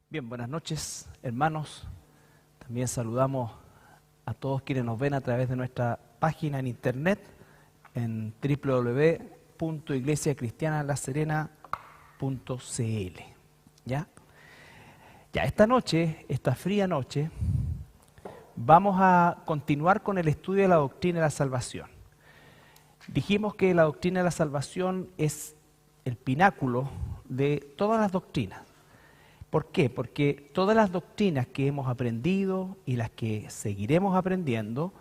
Bien, buenas noches, hermanos. También saludamos a todos quienes nos ven a través de nuestra página en internet en www.iglesiacristianalaserena.cl. ¿Ya? Esta noche, esta fría noche, vamos a continuar con el estudio de la doctrina de la salvación. Dijimos que la doctrina de la salvación es el pináculo de todas las doctrinas. ¿Por qué? Porque todas las doctrinas que hemos aprendido y las que seguiremos aprendiendo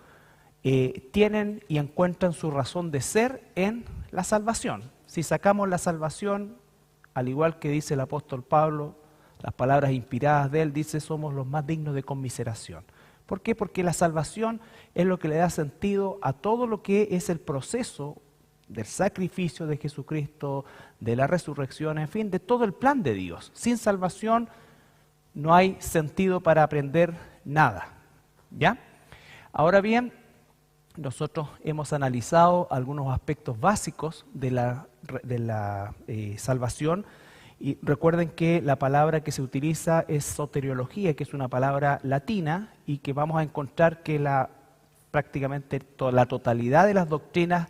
tienen y encuentran su razón de ser en la salvación. Si sacamos la salvación, al igual que dice el apóstol Pablo, las palabras inspiradas de él, dice, somos los más dignos de conmiseración. ¿Por qué? Porque la salvación es lo que le da sentido a todo lo que es el proceso del sacrificio de Jesucristo, de la resurrección, en fin, de todo el plan de Dios. Sin salvación no hay sentido para aprender nada. ¿Ya? Ahora bien, nosotros hemos analizado algunos aspectos básicos de la salvación y recuerden que la palabra que se utiliza es soteriología, que es una palabra latina y que vamos a encontrar que prácticamente la totalidad de las doctrinas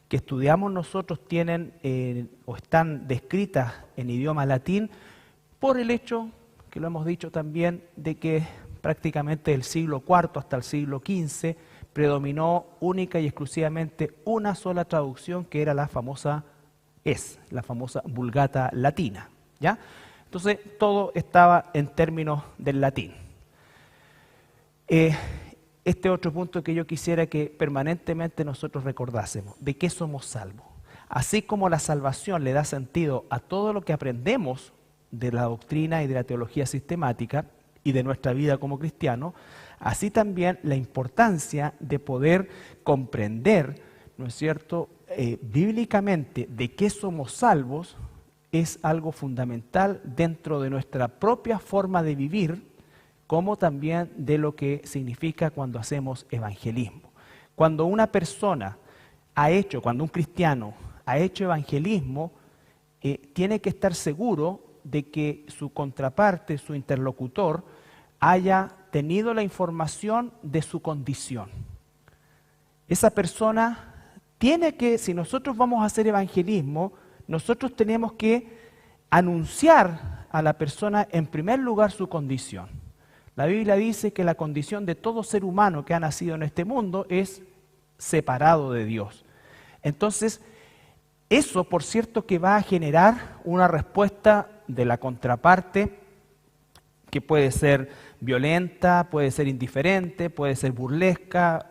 que estudiamos nosotros tienen o están descritas en idioma latín por el hecho, que lo hemos dicho también, de que prácticamente del siglo IV hasta el siglo XV predominó única y exclusivamente una sola traducción que era la famosa Vulgata latina. ¿Ya? Entonces todo estaba en términos del latín. Este otro punto que yo quisiera que permanentemente nosotros recordásemos, ¿de qué somos salvos? Así como la salvación le da sentido a todo lo que aprendemos de la doctrina y de la teología sistemática y de nuestra vida como cristianos, así también la importancia de poder comprender, ¿no es cierto?, bíblicamente de qué somos salvos es algo fundamental dentro de nuestra propia forma de vivir, como también de lo que significa cuando hacemos evangelismo. Cuando una persona cuando un cristiano ha hecho evangelismo, tiene que estar seguro de que su contraparte, su interlocutor, haya tenido la información de su condición. Esa persona tiene que, si nosotros vamos a hacer evangelismo, nosotros tenemos que anunciar a la persona en primer lugar su condición. La Biblia dice que la condición de todo ser humano que ha nacido en este mundo es separado de Dios. Entonces, eso, por cierto, que va a generar una respuesta de la contraparte que puede ser violenta, puede ser indiferente, puede ser burlesca.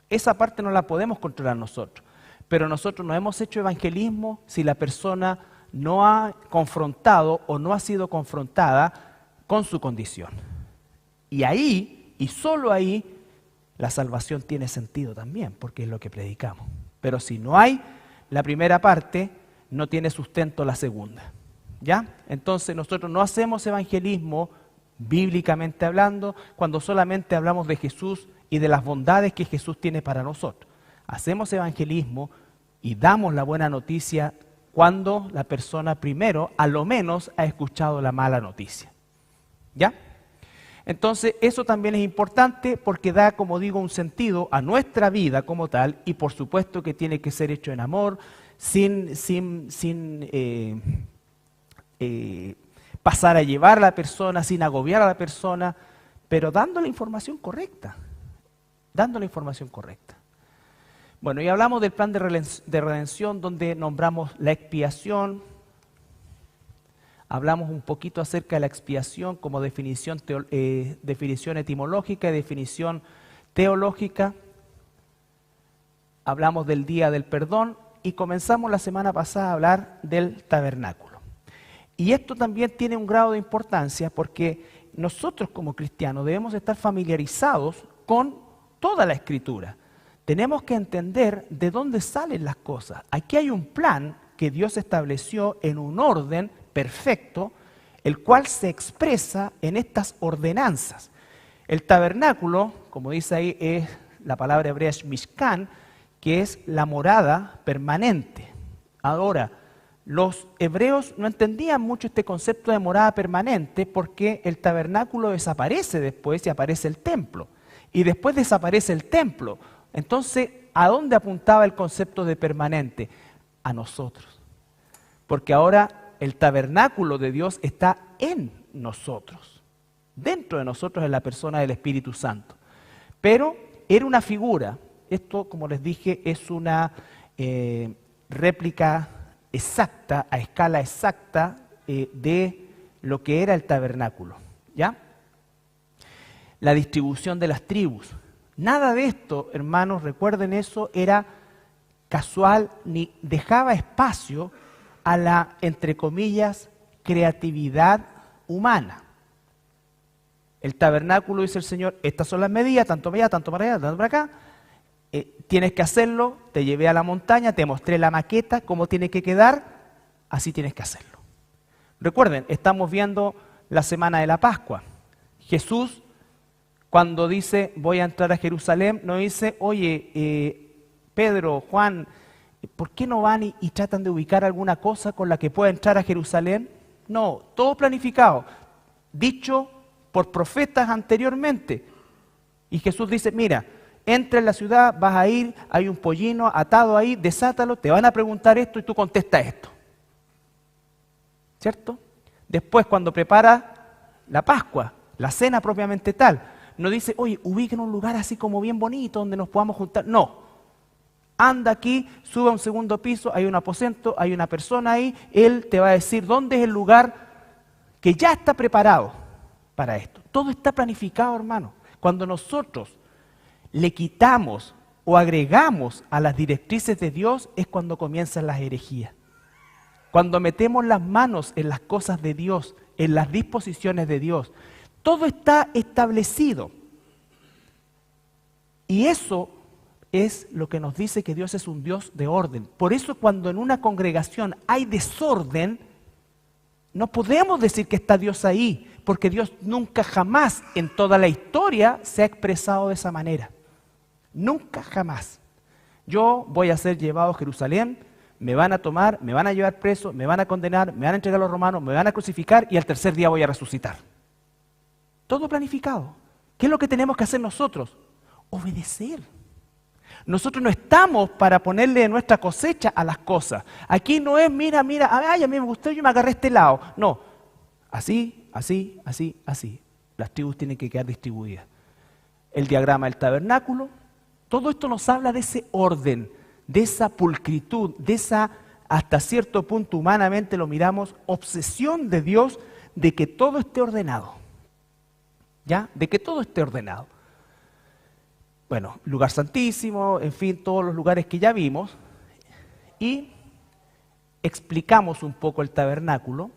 Esa parte no la podemos controlar nosotros. Pero nosotros no hemos hecho evangelismo si la persona no ha confrontado o no ha sido confrontada con su condición. Y ahí, y solo ahí, la salvación tiene sentido también, porque es lo que predicamos. Pero si no hay la primera parte, no tiene sustento la segunda. ¿Ya? Entonces nosotros no hacemos evangelismo, bíblicamente hablando, cuando solamente hablamos de Jesús y de las bondades que Jesús tiene para nosotros. Hacemos evangelismo y damos la buena noticia cuando la persona primero, a lo menos, ha escuchado la mala noticia. ¿Ya? Entonces, eso también es importante porque da, como digo, un sentido a nuestra vida como tal y por supuesto que tiene que ser hecho en amor, sin pasar a llevar a la persona, sin agobiar a la persona, pero dando la información correcta. Bueno, y hablamos del plan de redención donde nombramos la expiación. Hablamos un poquito acerca de la expiación como definición etimológica y definición teológica. Hablamos del día del perdón y comenzamos la semana pasada a hablar del tabernáculo. Y esto también tiene un grado de importancia porque nosotros como cristianos debemos estar familiarizados con toda la Escritura. Tenemos que entender de dónde salen las cosas. Aquí hay un plan que Dios estableció en un orden perfecto, el cual se expresa en estas ordenanzas. El tabernáculo, como dice ahí, es la palabra hebrea Mishkan, que es la morada permanente. Ahora, los hebreos no entendían mucho este concepto de morada permanente porque el tabernáculo desaparece después y aparece el templo. Y después desaparece el templo. Entonces, ¿a dónde apuntaba el concepto de permanente? A nosotros. Porque ahora el tabernáculo de Dios está en nosotros. Dentro de nosotros en la persona del Espíritu Santo. Pero era una figura. Esto, como les dije, es una réplica exacta, a escala exacta, de lo que era el tabernáculo, ¿ya? La distribución de las tribus. Nada de esto, hermanos, recuerden eso, era casual ni dejaba espacio a la, entre comillas, creatividad humana. El tabernáculo, dice el Señor, estas son las medidas, tanto para allá, tanto para allá, tanto para acá. Tienes que hacerlo, te llevé a la montaña, te mostré la maqueta, cómo tiene que quedar, así tienes que hacerlo. Recuerden, estamos viendo la semana de la Pascua. Jesús, cuando dice voy a entrar a Jerusalén, no dice, oye, Pedro, Juan, ¿por qué no van y tratan de ubicar alguna cosa con la que pueda entrar a Jerusalén? No, todo planificado, dicho por profetas anteriormente. Y Jesús dice, mira, entra en la ciudad, vas a ir, hay un pollino atado ahí, desátalo, te van a preguntar esto y tú contestas esto. ¿Cierto? Después, cuando prepara la Pascua, la cena propiamente tal, no dice, oye, ubiquen un lugar así como bien bonito donde nos podamos juntar. No. Anda aquí, sube a un segundo piso, hay un aposento, hay una persona ahí, él te va a decir dónde es el lugar que ya está preparado para esto. Todo está planificado, hermano. Cuando nosotros le quitamos o agregamos a las directrices de Dios es cuando comienzan las herejías. Cuando metemos las manos en las cosas de Dios, en las disposiciones de Dios, todo está establecido. Y eso es lo que nos dice que Dios es un Dios de orden. Por eso cuando en una congregación hay desorden, no podemos decir que está Dios ahí, porque Dios nunca jamás en toda la historia se ha expresado de esa manera. Nunca jamás. Yo voy a ser llevado a Jerusalén, me van a tomar, me van a llevar preso, me van a condenar, me van a entregar a los romanos, me van a crucificar y al tercer día voy a resucitar. Todo planificado. ¿Qué es lo que tenemos que hacer nosotros? Obedecer. Nosotros no estamos para ponerle nuestra cosecha a las cosas. Aquí no es, mira, ay, a mí me gustó, yo me agarré este lado. No, así, así, así, así. Las tribus tienen que quedar distribuidas. El diagrama del tabernáculo, todo esto nos habla de ese orden, de esa pulcritud, de esa, hasta cierto punto humanamente lo miramos, obsesión de Dios de que todo esté ordenado. ¿Ya? De que todo esté ordenado. Bueno, lugar santísimo, en fin, todos los lugares que ya vimos. Y explicamos un poco el tabernáculo.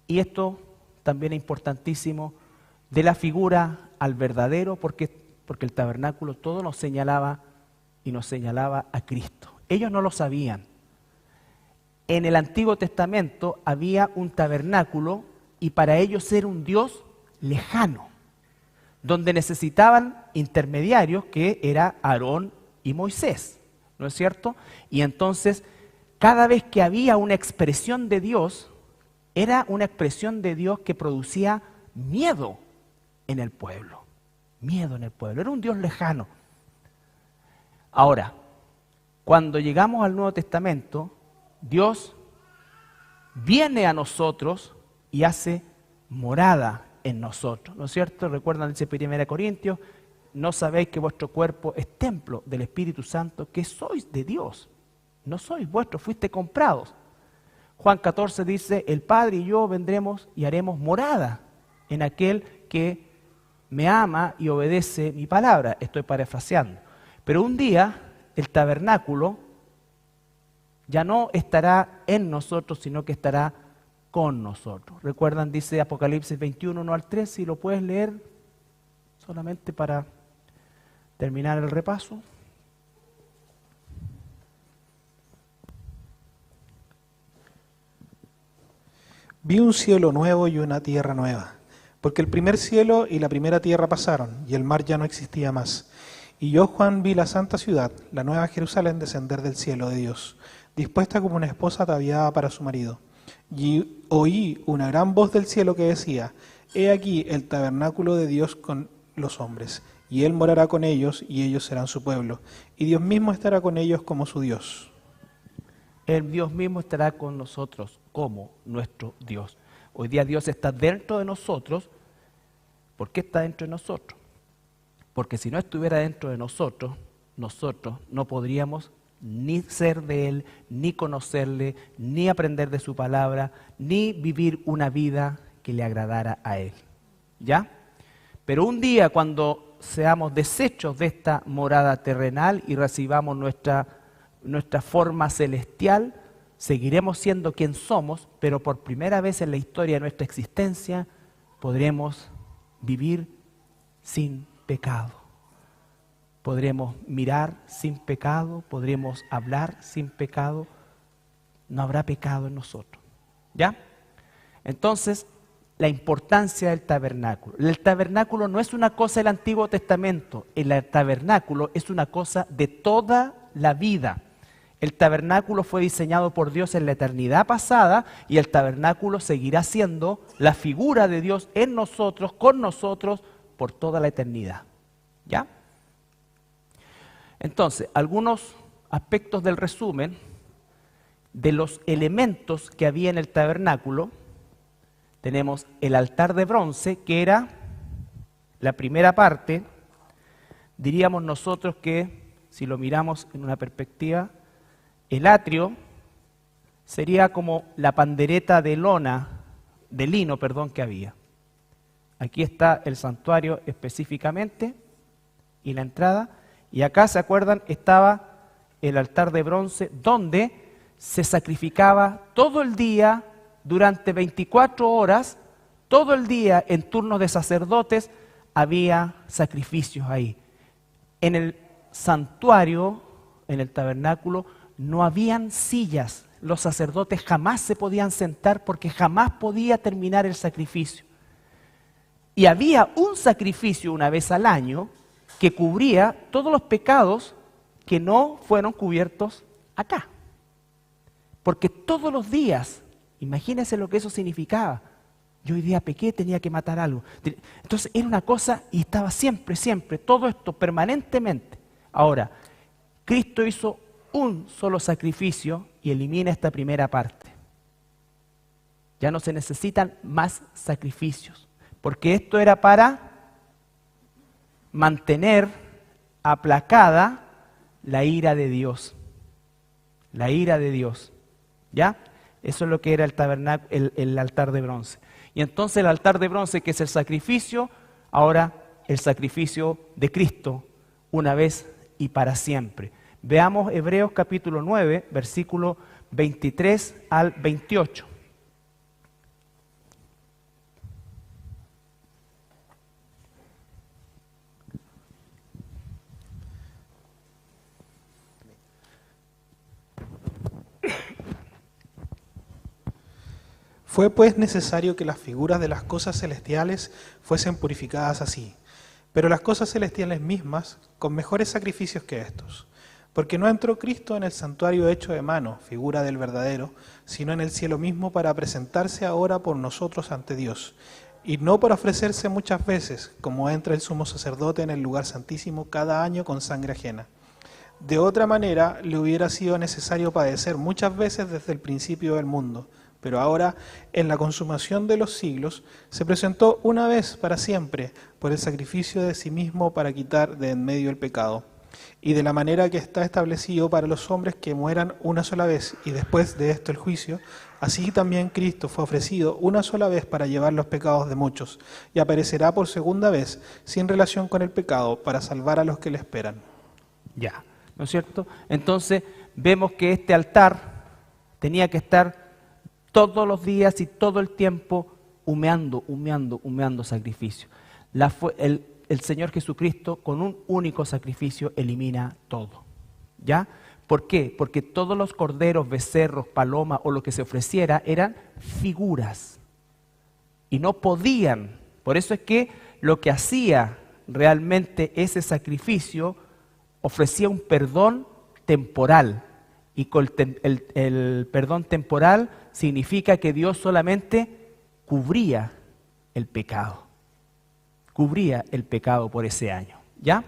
Y esto también es importantísimo, de la figura al verdadero, porque el tabernáculo todo nos señalaba y nos señalaba a Cristo. Ellos no lo sabían. En el Antiguo Testamento había un tabernáculo y para ellos era un Dios lejano, donde necesitaban intermediarios que era Aarón y Moisés, ¿no es cierto? Y entonces, cada vez que había una expresión de Dios, era una expresión de Dios que producía miedo en el pueblo. Miedo en el pueblo. Era un Dios lejano. Ahora, cuando llegamos al Nuevo Testamento, Dios viene a nosotros y hace morada en nosotros, ¿no es cierto? Recuerdan, dice 1 Corintios, no sabéis que vuestro cuerpo es templo del Espíritu Santo, que sois de Dios. No sois vuestros, fuiste comprados. Juan 14 dice, el Padre y yo vendremos y haremos morada en aquel que me ama y obedece mi palabra. Estoy parafraseando. Pero un día el tabernáculo ya no estará en nosotros, sino que estará con nosotros. Recuerdan, dice Apocalipsis 21, 1 al 3, si lo puedes leer solamente para terminar el repaso. Vi un cielo nuevo y una tierra nueva, porque el primer cielo y la primera tierra pasaron, y el mar ya no existía más. Y yo, Juan, vi la santa ciudad, la nueva Jerusalén, descender del cielo de Dios, dispuesta como una esposa ataviada para su marido. Y oí una gran voz del cielo que decía: He aquí el tabernáculo de Dios con los hombres, y Él morará con ellos, y ellos serán su pueblo, y Dios mismo estará con ellos como su Dios. El Dios mismo estará con nosotros como nuestro Dios. Hoy día Dios está dentro de nosotros. ¿Por qué está dentro de nosotros? Porque si no estuviera dentro de nosotros, nosotros no podríamos ni ser de Él, ni conocerle, ni aprender de su palabra, ni vivir una vida que le agradara a Él. ¿Ya? Pero un día cuando seamos deshechos de esta morada terrenal y recibamos nuestra forma celestial, seguiremos siendo quien somos, pero por primera vez en la historia de nuestra existencia podremos vivir sin pecado. Podremos mirar sin pecado, podremos hablar sin pecado, no habrá pecado en nosotros. ¿Ya? Entonces, la importancia del tabernáculo. El tabernáculo no es una cosa del Antiguo Testamento, el tabernáculo es una cosa de toda la vida. El tabernáculo fue diseñado por Dios en la eternidad pasada y el tabernáculo seguirá siendo la figura de Dios en nosotros, con nosotros, por toda la eternidad. ¿Ya? Entonces, algunos aspectos del resumen de los elementos que había en el tabernáculo. Tenemos el altar de bronce, que era la primera parte. Diríamos nosotros que, si lo miramos en una perspectiva, el atrio sería como la pandereta de lino, que había. Aquí está el santuario específicamente y la entrada. Y acá, ¿se acuerdan? Estaba el altar de bronce donde se sacrificaba todo el día, durante 24 horas, todo el día en turnos de sacerdotes, había sacrificios ahí. En el santuario, en el tabernáculo, no habían sillas. Los sacerdotes jamás se podían sentar porque jamás podía terminar el sacrificio. Y había un sacrificio una vez al año que cubría todos los pecados que no fueron cubiertos acá. Porque todos los días, imagínense lo que eso significaba. Yo hoy día pequé, tenía que matar algo. Entonces era una cosa y estaba siempre, todo esto permanentemente. Ahora, Cristo hizo un solo sacrificio y elimina esta primera parte. Ya no se necesitan más sacrificios, porque esto era para mantener aplacada la ira de Dios. La ira de Dios. ¿Ya? Eso es lo que era el tabernáculo, el altar de bronce. Y entonces el altar de bronce, que es el sacrificio, ahora el sacrificio de Cristo, una vez y para siempre. Veamos Hebreos capítulo 9, versículo 23 al 28. Fue pues necesario que las figuras de las cosas celestiales fuesen purificadas así, pero las cosas celestiales mismas con mejores sacrificios que estos. Porque no entró Cristo en el santuario hecho de mano, figura del verdadero, sino en el cielo mismo para presentarse ahora por nosotros ante Dios, y no para ofrecerse muchas veces, como entra el sumo sacerdote en el lugar santísimo cada año con sangre ajena. De otra manera, le hubiera sido necesario padecer muchas veces desde el principio del mundo. Pero ahora, en la consumación de los siglos, se presentó una vez para siempre por el sacrificio de sí mismo para quitar de en medio el pecado. Y de la manera que está establecido para los hombres que mueran una sola vez y después de esto el juicio, así también Cristo fue ofrecido una sola vez para llevar los pecados de muchos y aparecerá por segunda vez sin relación con el pecado para salvar a los que le esperan. Ya, ¿no es cierto? Entonces vemos que este altar tenía que estar todos los días y todo el tiempo humeando sacrificio. El Señor Jesucristo con un único sacrificio elimina todo. ¿Ya? ¿Por qué? Porque todos los corderos, becerros, palomas o lo que se ofreciera eran figuras. Y no podían. Por eso es que lo que hacía realmente ese sacrificio ofrecía un perdón temporal. Y con el perdón temporal significa que Dios solamente cubría el pecado. Cubría el pecado por ese año. ¿Ya?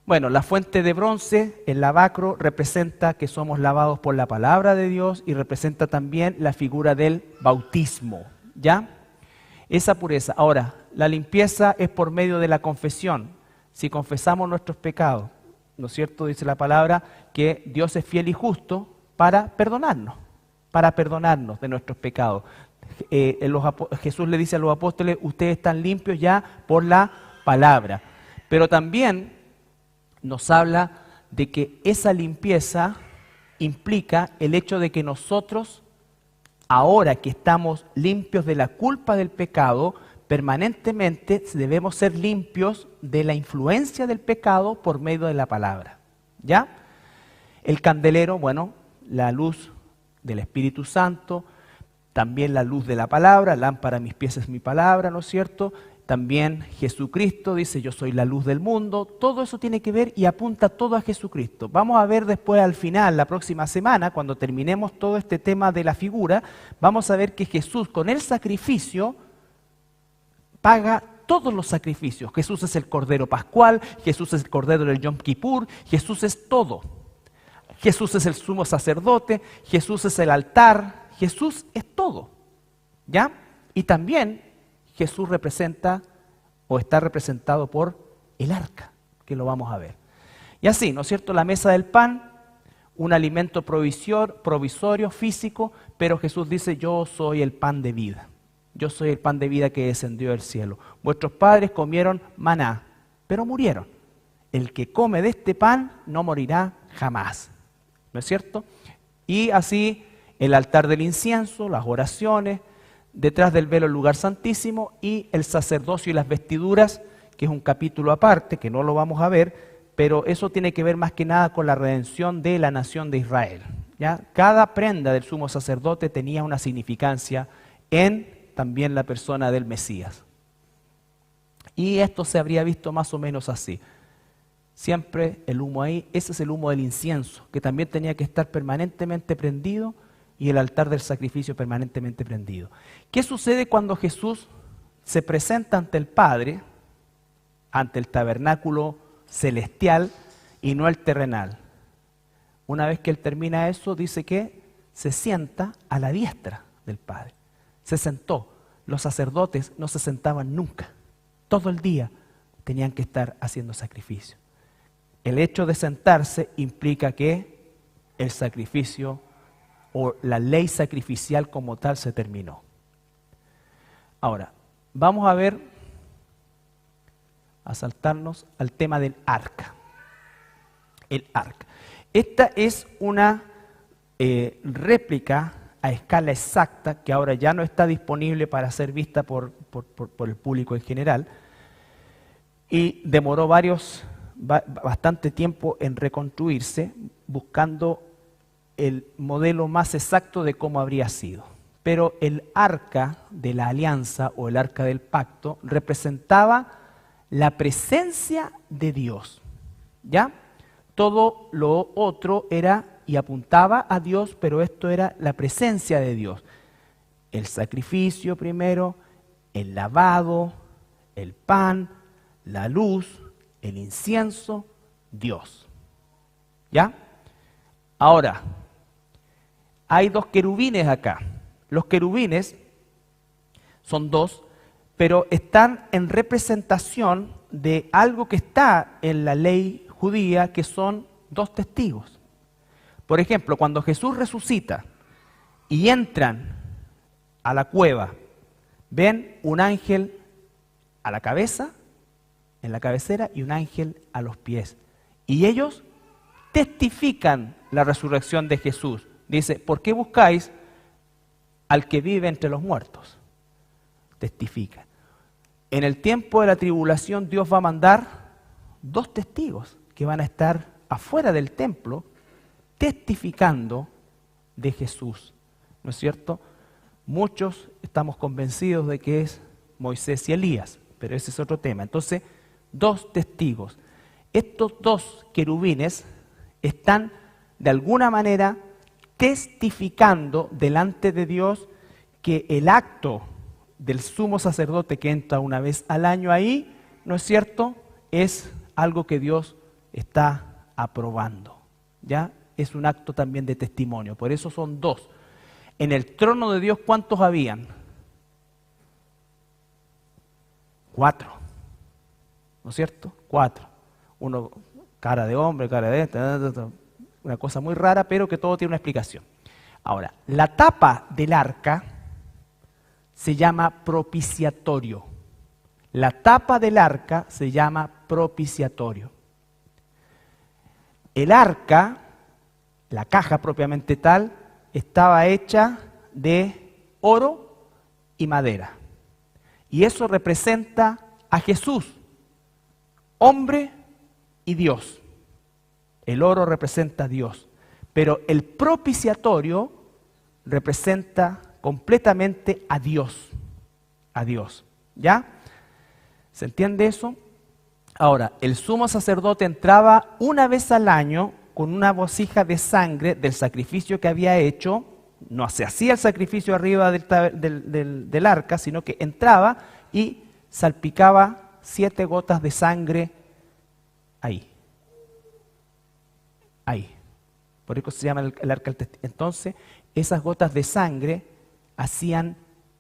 Bueno, la fuente de bronce, el lavacro, representa que somos lavados por la palabra de Dios y representa también la figura del bautismo. ¿Ya? Esa pureza. Ahora, la limpieza es por medio de la confesión. Si confesamos nuestros pecados, ¿no es cierto? Dice la palabra que Dios es fiel y justo para perdonarnos de nuestros pecados. Jesús le dice a los apóstoles, ustedes están limpios ya por la palabra. Pero también nos habla de que esa limpieza implica el hecho de que nosotros, ahora que estamos limpios de la culpa del pecado, permanentemente debemos ser limpios de la influencia del pecado por medio de la palabra. ¿Ya? El candelero, bueno, la luz del Espíritu Santo, también la luz de la palabra, lámpara a mis pies es mi palabra, ¿no es cierto? También Jesucristo dice, yo soy la luz del mundo. Todo eso tiene que ver y apunta todo a Jesucristo. Vamos a ver después al final, la próxima semana, cuando terminemos todo este tema de la figura, vamos a ver que Jesús con el sacrificio paga todos los sacrificios. Jesús es el Cordero Pascual, Jesús es el Cordero del Yom Kippur, Jesús es todo. Jesús es el sumo sacerdote, Jesús es el altar, Jesús es todo. ¿Ya? Y también Jesús representa o está representado por el arca, que lo vamos a ver. Y así, ¿no es cierto? La mesa del pan, un alimento provisorio, físico, pero Jesús dice, yo soy el pan de vida. Yo soy el pan de vida que descendió del cielo. Vuestros padres comieron maná, pero murieron. El que come de este pan no morirá jamás. ¿No es cierto? Y así el altar del incienso, las oraciones, detrás del velo el lugar santísimo y el sacerdocio y las vestiduras, que es un capítulo aparte, que no lo vamos a ver, pero eso tiene que ver más que nada con la redención de la nación de Israel. ¿Ya? Cada prenda del sumo sacerdote tenía una significancia en también la persona del Mesías. Y esto se habría visto más o menos así. Siempre el humo ahí, ese es el humo del incienso, que también tenía que estar permanentemente prendido, y el altar del sacrificio permanentemente prendido. ¿Qué sucede cuando Jesús se presenta ante el Padre, ante el tabernáculo celestial y no el terrenal? Una vez que Él termina eso, dice que se sienta a la diestra del Padre. Se sentó. Los sacerdotes no se sentaban nunca. Todo el día tenían que estar haciendo sacrificio. El hecho de sentarse implica que el sacrificio o la ley sacrificial como tal se terminó. Ahora, vamos a saltarnos al tema del arca. El arca. Esta es una réplica a escala exacta que ahora ya no está disponible para ser vista por el público en general y demoró bastante tiempo en reconstruirse buscando el modelo más exacto de cómo habría sido. Pero el arca de la alianza o el arca del pacto representaba la presencia de Dios. ¿Ya? Todo lo otro era y apuntaba a Dios, pero esto era la presencia de Dios. El sacrificio primero, el lavado, el pan, la luz, el incienso, Dios. ¿Ya? Ahora, hay dos querubines acá. Los querubines son dos, pero están en representación de algo que está en la ley judía, que son dos testigos. Por ejemplo, cuando Jesús resucita y entran a la cueva, ven un ángel a la cabeza, en la cabecera, y un ángel a los pies. Y ellos testifican la resurrección de Jesús. Dice, ¿por qué buscáis al que vive entre los muertos? Testifica. En el tiempo de la tribulación Dios va a mandar dos testigos que van a estar afuera del templo testificando de Jesús. ¿No es cierto? Muchos estamos convencidos de que es Moisés y Elías, pero ese es otro tema. Entonces, dos testigos. estos dos querubines están de alguna manera testificando delante de Dios que el acto del sumo sacerdote que entra una vez al año ahí, ¿no es cierto?, es algo que Dios está aprobando. ¿Ya? Es un acto también de testimonio. Por eso son dos. En el trono de Dios, ¿cuántos habían? 4. ¿No es cierto? 4. Uno, cara de hombre, cara de una cosa muy rara, pero que todo tiene una explicación. Ahora, la tapa del arca se llama propiciatorio. La tapa del arca se llama propiciatorio. El arca, la caja propiamente tal, estaba hecha de oro y madera. Y eso representa a Jesús, hombre y Dios. El oro representa a Dios. Pero el propiciatorio representa completamente a Dios. A Dios. ¿Ya? ¿Se entiende eso? Ahora, el sumo sacerdote entraba una vez al año con una vasija de sangre del sacrificio que había hecho. No se hacía el sacrificio arriba del arca, sino que entraba y salpicaba 7 gotas de sangre ahí. Ahí. Por eso se llama el arca del testimonio. Entonces, esas gotas de sangre hacían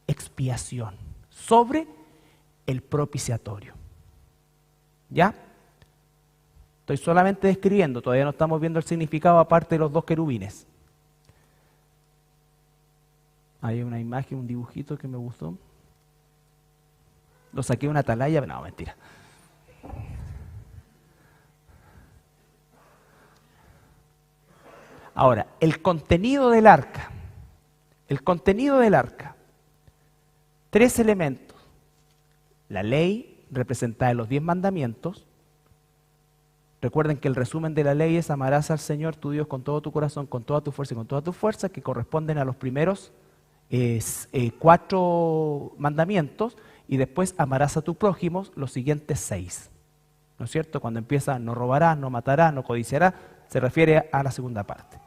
expiación sobre el propiciatorio. ¿Ya? Estoy solamente describiendo, todavía no estamos viendo el significado aparte de los dos querubines. Hay una imagen, un dibujito que me gustó. Lo saqué de una atalaya, no, mentira. Ahora, el contenido del arca. El contenido del arca. 3 elementos. La ley, representada en los 10 mandamientos. Recuerden que el resumen de la ley es: amarás al Señor tu Dios con todo tu corazón, con toda tu fuerza y con toda tu fuerza, que corresponden a los primeros 4 mandamientos, y después amarás a tu prójimo los siguientes 6. ¿No es cierto? Cuando empieza no robarás, no matarás, no codiciarás, se refiere a la segunda parte.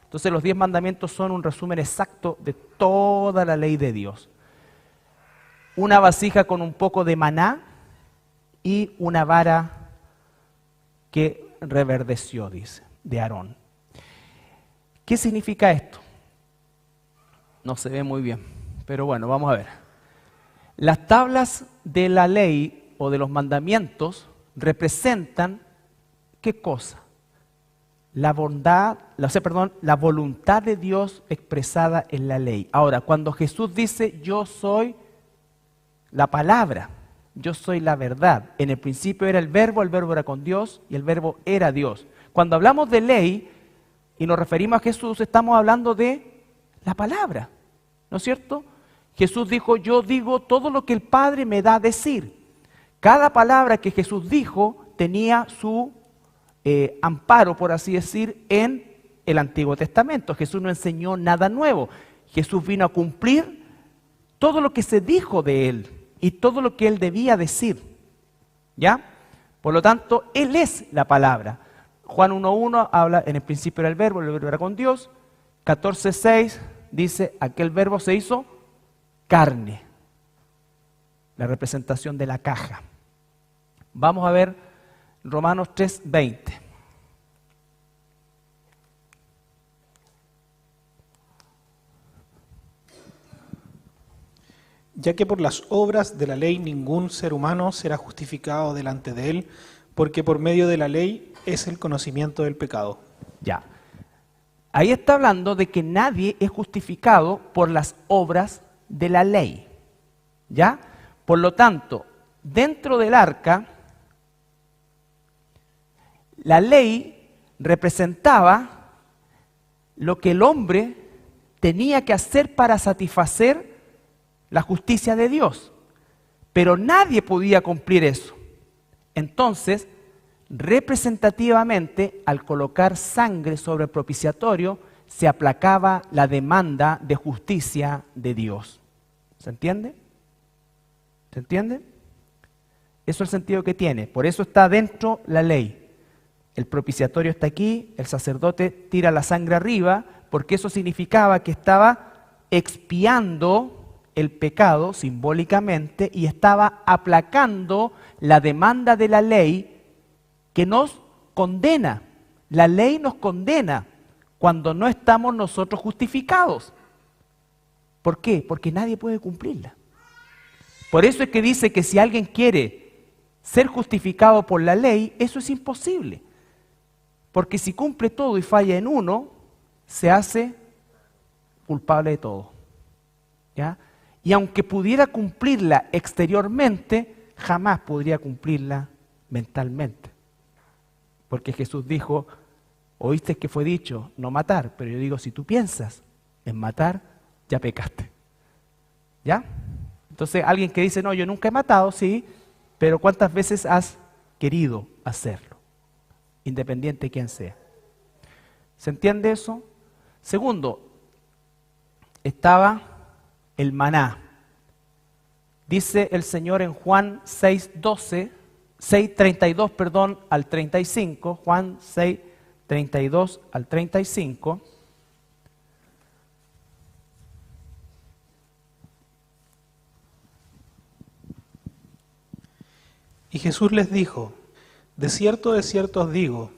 Entonces los 10 mandamientos son un resumen exacto de toda la ley de Dios. Una vasija con un poco de maná y una vara que reverdeció, dice, de Aarón. ¿Qué significa esto? No se ve muy bien, pero bueno, vamos a ver. Las tablas de la ley o de los mandamientos representan, ¿qué cosa? La voluntad de Dios expresada en la ley. Ahora, cuando Jesús dice, yo soy la palabra, yo soy la verdad. En el principio era el verbo era con Dios y el verbo era Dios. Cuando hablamos de ley y nos referimos a Jesús, estamos hablando de la palabra, ¿no es cierto? Jesús dijo, yo digo todo lo que el Padre me da a decir. Cada palabra que Jesús dijo tenía su amparo, por así decir, en el Antiguo Testamento. Jesús no enseñó nada nuevo. Jesús vino a cumplir todo lo que se dijo de Él y todo lo que Él debía decir. ¿Ya? Por lo tanto, Él es la palabra. Juan 1.1 habla, en el principio era el verbo era con Dios. 14.6 dice, aquel verbo se hizo carne. La representación de la caja. Vamos a ver Romanos 3.20. Ya que por las obras de la ley ningún ser humano será justificado delante de él, porque por medio de la ley es el conocimiento del pecado. Ya. Ahí está hablando de que nadie es justificado por las obras de la ley. ¿Ya? Por lo tanto, dentro del arca, la ley representaba lo que el hombre tenía que hacer para satisfacer la justicia de Dios. Pero nadie podía cumplir eso. Entonces, representativamente, al colocar sangre sobre el propiciatorio, se aplacaba la demanda de justicia de Dios. ¿Se entiende? ¿Se entiende? Eso es el sentido que tiene. Por eso está dentro la ley. El propiciatorio está aquí, el sacerdote tira la sangre arriba, porque eso significaba que estaba expiando el pecado simbólicamente y estaba aplacando la demanda de la ley que nos condena. La ley nos condena cuando no estamos nosotros justificados. ¿Por qué? Porque nadie puede cumplirla. Por eso es que dice que si alguien quiere ser justificado por la ley, eso es imposible. Porque si cumple todo y falla en uno, se hace culpable de todo. ¿Ya? Y aunque pudiera cumplirla exteriormente, jamás podría cumplirla mentalmente. Porque Jesús dijo, oíste que fue dicho, no matar, pero yo digo, si tú piensas en matar, ya pecaste. ¿Ya? Entonces, alguien que dice, no, yo nunca he matado, sí, pero ¿cuántas veces has querido hacerlo? Independiente de quién sea. ¿Se entiende eso? Segundo, estaba el maná. Dice el Señor en Juan 6:32, al 35, Juan 6:32 al 35. Y Jesús les dijo, de cierto os digo,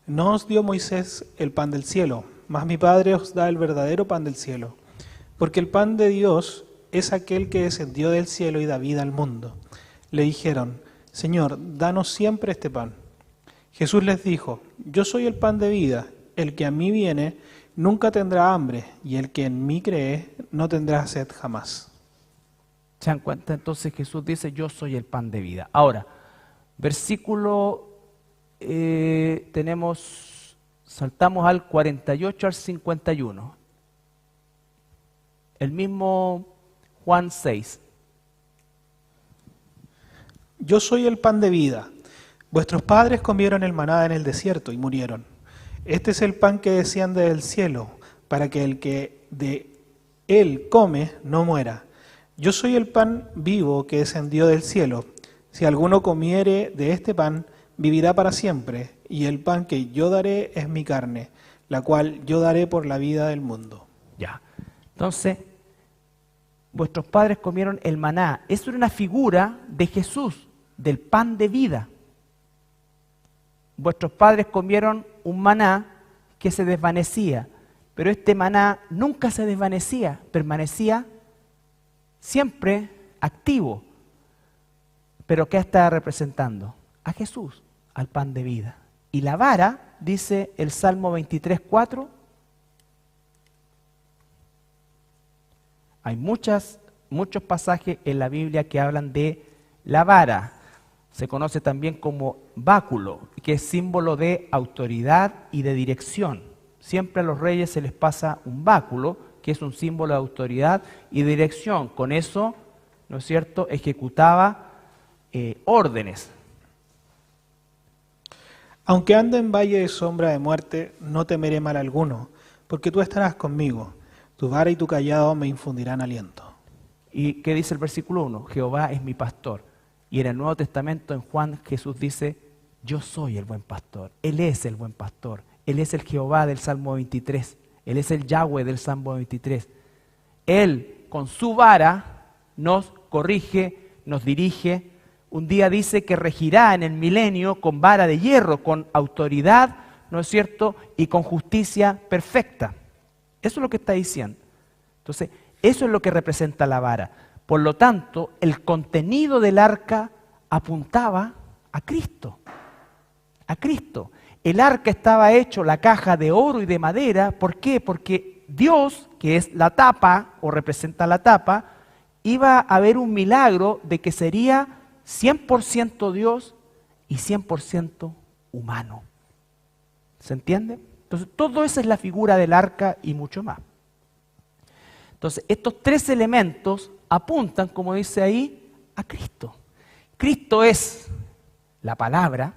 no os dio Moisés el pan del cielo, mas mi Padre os da el verdadero pan del cielo. Porque el pan de Dios es aquel que descendió del cielo y da vida al mundo. Le dijeron, Señor, danos siempre este pan. Jesús les dijo, yo soy el pan de vida, el que a mí viene nunca tendrá hambre, y el que en mí cree no tendrá sed jamás. ¿Se dan cuenta? Entonces Jesús dice, yo soy el pan de vida. Ahora, versículo, saltamos al 48 al 51. El mismo Juan 6. Yo soy el pan de vida. Vuestros padres comieron el maná en el desierto y murieron. Este es el pan que desciende del cielo, para que el que de él come no muera. Yo soy el pan vivo que descendió del cielo. Si alguno comiere de este pan, vivirá para siempre, y el pan que yo daré es mi carne, la cual yo daré por la vida del mundo. Ya. Entonces, vuestros padres comieron el maná. Eso era una figura de Jesús, del pan de vida. Vuestros padres comieron un maná que se desvanecía, pero este maná nunca se desvanecía, permanecía siempre activo. ¿Pero qué está representando? A Jesús, al pan de vida. Y la vara, dice el Salmo 23:4, hay muchos pasajes en la Biblia que hablan de la vara. Se conoce también como báculo, que es símbolo de autoridad y de dirección. Siempre a los reyes se les pasa un báculo, que es un símbolo de autoridad y de dirección. Con eso, ¿no es cierto?, ejecutaba órdenes. Aunque ande en valle de sombra de muerte, no temeré mal alguno, porque tú estarás conmigo. Tu vara y tu callado me infundirán aliento. ¿Y qué dice el versículo 1? Jehová es mi pastor. Y en el Nuevo Testamento, en Juan, Jesús dice, yo soy el buen pastor. Él es el buen pastor. Él es el Jehová del Salmo 23. Él es el Yahweh del Salmo 23. Él, con su vara, nos corrige, nos dirige. Un día dice que regirá en el milenio con vara de hierro, con autoridad, ¿no es cierto?, y con justicia perfecta. Eso es lo que está diciendo. Entonces, eso es lo que representa la vara. Por lo tanto, el contenido del arca apuntaba a Cristo. A Cristo. El arca estaba hecho, la caja de oro y de madera. ¿Por qué? Porque Dios, que es la tapa o representa la tapa, iba a haber un milagro de que sería 100% Dios y 100% humano. ¿Se entiende? Entonces, todo eso es la figura del arca y mucho más. Entonces, estos tres elementos apuntan, como dice ahí, a Cristo. Cristo es la palabra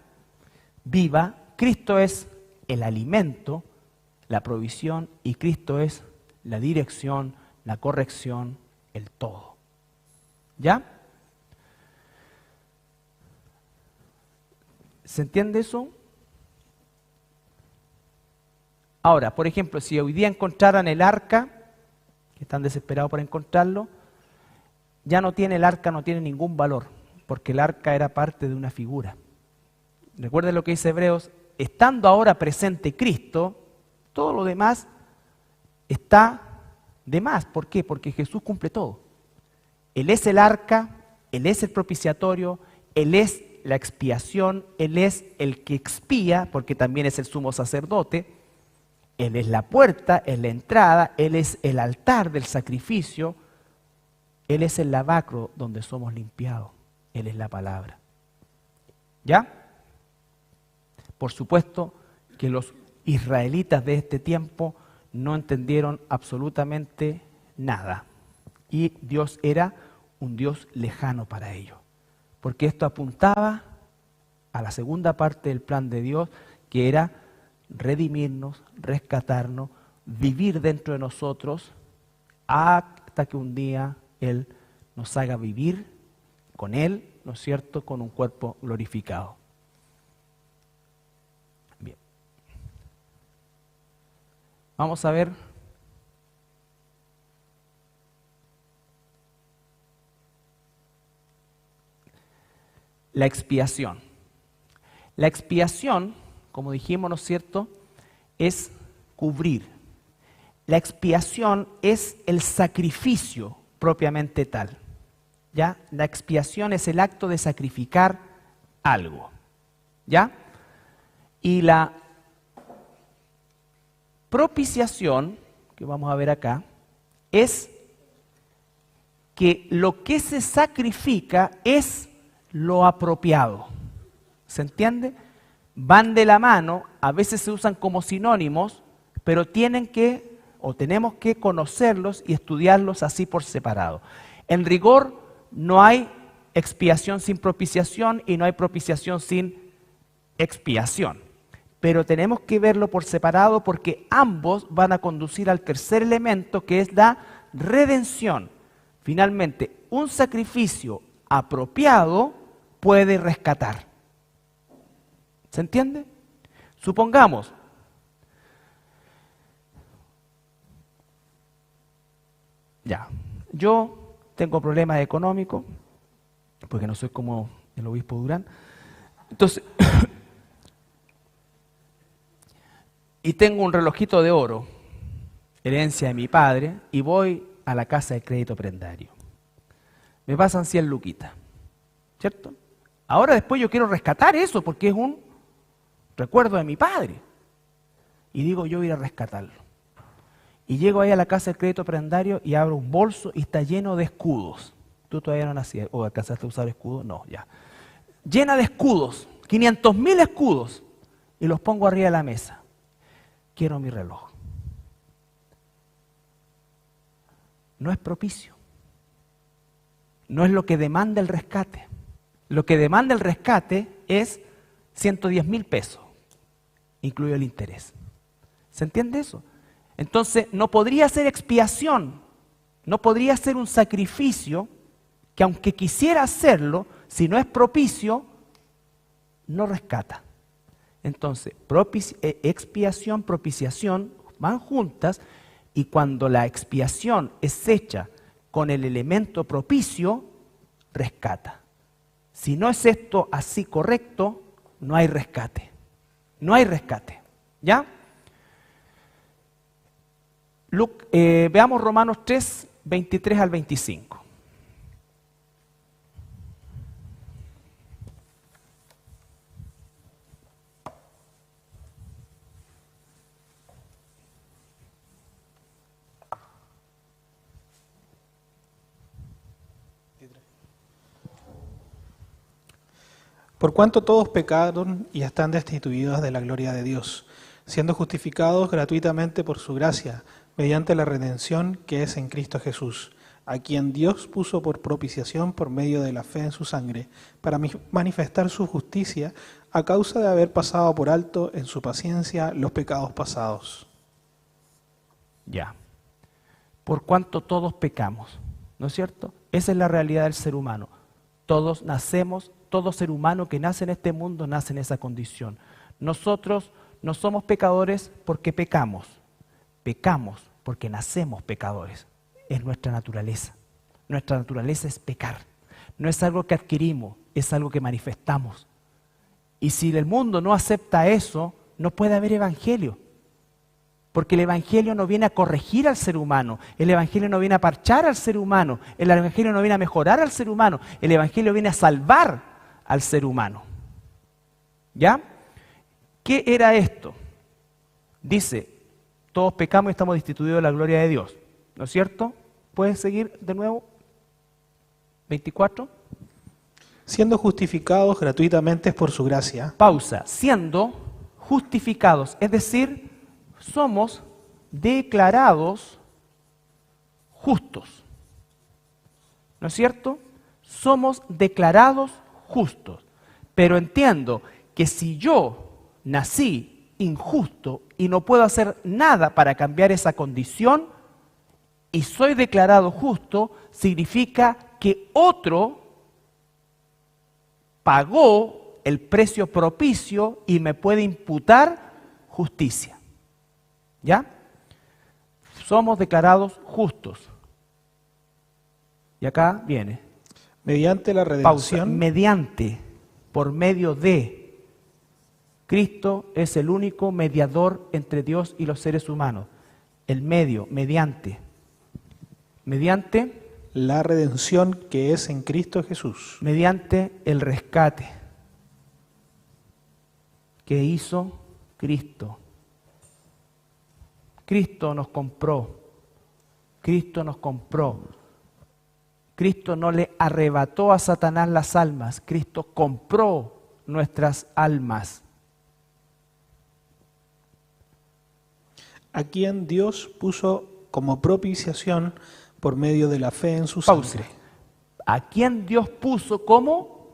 viva, Cristo es el alimento, la provisión, y Cristo es la dirección, la corrección, el todo. ¿Ya? ¿Se entiende eso? Ahora, por ejemplo, si hoy día encontraran el arca, que están desesperados por encontrarlo, ya no tiene el arca, no tiene ningún valor, porque el arca era parte de una figura. Recuerden lo que dice Hebreos, estando ahora presente Cristo, todo lo demás está de más. ¿Por qué? Porque Jesús cumple todo. Él es el arca, Él es el propiciatorio, Él es la expiación, Él es el que expía, porque también es el sumo sacerdote, Él es la puerta, es la entrada, Él es el altar del sacrificio, Él es el lavacro donde somos limpiados, Él es la palabra. ¿Ya? Por supuesto que los israelitas de este tiempo no entendieron absolutamente nada. Y Dios era un Dios lejano para ellos. Porque esto apuntaba a la segunda parte del plan de Dios, que era redimirnos, rescatarnos, vivir dentro de nosotros, hasta que un día Él nos haga vivir con Él, ¿no es cierto?, con un cuerpo glorificado. Bien. Vamos a ver la expiación. La expiación, como dijimos, ¿no es cierto?, es cubrir. La expiación es el sacrificio propiamente tal. ¿Ya? La expiación es el acto de sacrificar algo. ¿Ya? Y la propiciación, que vamos a ver acá, es que lo que se sacrifica es lo apropiado. ¿Se entiende? Van de la mano, a veces se usan como sinónimos, pero tienen que, o tenemos que conocerlos y estudiarlos así por separado. En rigor, no hay expiación sin propiciación y no hay propiciación sin expiación. Pero tenemos que verlo por separado porque ambos van a conducir al tercer elemento, que es la redención. Finalmente, un sacrificio apropiado puede rescatar. ¿Se entiende? Supongamos, ya, yo tengo problemas económicos, porque no soy como el obispo Durán, entonces, y tengo un relojito de oro, herencia de mi padre, y voy a la casa de crédito prendario. Me pasan 100 luquitas, ¿cierto? Ahora después yo quiero rescatar eso porque es un recuerdo de mi padre. Y digo, yo voy a ir a rescatarlo. Y llego ahí a la casa de crédito prendario y abro un bolso y está lleno de escudos. ¿Tú todavía no nacías o alcanzaste a usar escudos? No, ya. Llena de escudos, 500.000 escudos. Y los pongo arriba de la mesa. Quiero mi reloj. No es propicio. No es lo que demanda el rescate. Lo que demanda el rescate es 110.000 pesos, incluido el interés. ¿Se entiende eso? Entonces, no podría ser expiación, no podría ser un sacrificio que aunque quisiera hacerlo, si no es propicio, no rescata. Entonces, expiación, propiciación van juntas y cuando la expiación es hecha con el elemento propicio, rescata. Si no es esto así correcto, no hay rescate. No hay rescate. ¿Ya? Veamos Romanos 3, 23 al 25. Por cuanto todos pecaron y están destituidos de la gloria de Dios, siendo justificados gratuitamente por su gracia, mediante la redención que es en Cristo Jesús, a quien Dios puso por propiciación por medio de la fe en su sangre, para manifestar su justicia a causa de haber pasado por alto en su paciencia los pecados pasados. Ya. Por cuanto todos pecamos, ¿no es cierto? Esa es la realidad del ser humano. Todos nacemos, todo ser humano que nace en este mundo nace en esa condición. Nosotros No somos pecadores porque pecamos. Pecamos porque nacemos pecadores. Es nuestra naturaleza. Nuestra naturaleza es pecar. No es algo que adquirimos, es algo que manifestamos. Y si el mundo no acepta eso, no puede haber evangelio. Porque el evangelio no viene a corregir al ser humano, el evangelio no viene a parchar al ser humano, el evangelio no viene a mejorar al ser humano, el evangelio viene a salvar al ser humano. ¿Ya? ¿Qué era esto? Dice, todos pecamos y estamos destituidos de la gloria de Dios. ¿No es cierto? ¿Puedes seguir de nuevo? 24. Siendo justificados gratuitamente por su gracia. Pausa. Siendo justificados, es decir, somos declarados justos. ¿No es cierto? Somos declarados justos. Pero entiendo que si yo nací injusto y no puedo hacer nada para cambiar esa condición y soy declarado justo, significa que otro pagó el precio propicio y me puede imputar justicia. ¿Ya? Somos declarados justos. Y acá viene. Mediante la redención. Pausa. Mediante, por medio de. Cristo es el único mediador entre Dios y los seres humanos. El medio, mediante. Mediante. La redención que es en Cristo Jesús. Mediante el rescate que hizo Cristo. Cristo nos compró. Cristo nos compró. Cristo no le arrebató a Satanás las almas. Cristo compró nuestras almas. A quien Dios puso como propiciación por medio de la fe en su Pausa. sangre. A quien Dios puso como